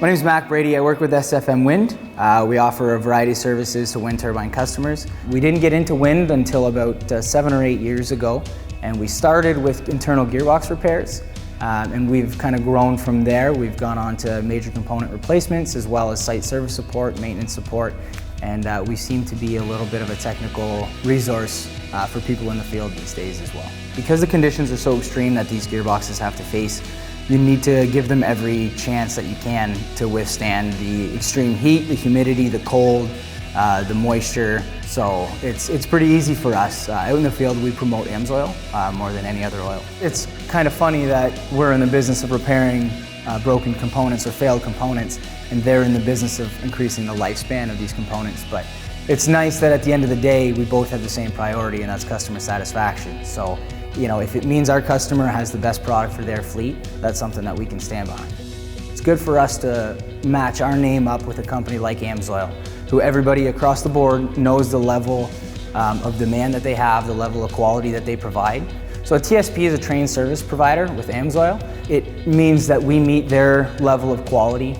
My name is Mac Brady. I work with SFM Wind. We offer a variety of services to wind turbine customers. We didn't get into wind until about 7 or 8 years ago, and we started with internal gearbox repairs, and we've kind of grown from there. We've gone on to major component replacements as well as site service support, maintenance support, and we seem to be a little bit of a technical resource for people in the field these days as well. Because the conditions are so extreme that these gearboxes have to face, you need to give them every chance that you can to withstand the extreme heat, the humidity, the cold, the moisture. So it's pretty easy for us. Out in the field we promote AMSOIL more than any other oil. It's kind of funny that we're in the business of repairing broken components or failed components, and they're in the business of increasing the lifespan of these components. But it's nice that at the end of the day we both have the same priority, and that's customer satisfaction. So, you know, if it means our customer has the best product for their fleet, that's something that we can stand behind. It's good for us to match our name up with a company like AMSOIL, who everybody across the board knows the level of demand that they have, the level of quality that they provide. So a TSP is a trained service provider with AMSOIL. It means that we meet their level of quality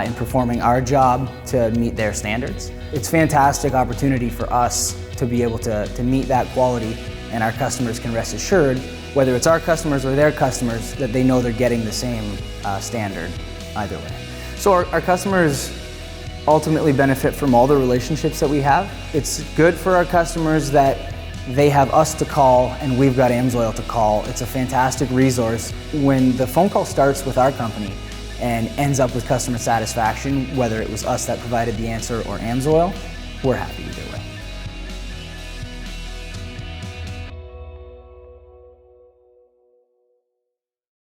in performing our job to meet their standards. It's a fantastic opportunity for us to be able to meet that quality, and our customers can rest assured, whether it's our customers or their customers, that they know they're getting the same standard either way. So our customers ultimately benefit from all the relationships that we have. It's good for our customers that they have us to call and we've got AMSOIL to call. It's a fantastic resource. When the phone call starts with our company and ends up with customer satisfaction, whether it was us that provided the answer or AMSOIL, we're happy either way.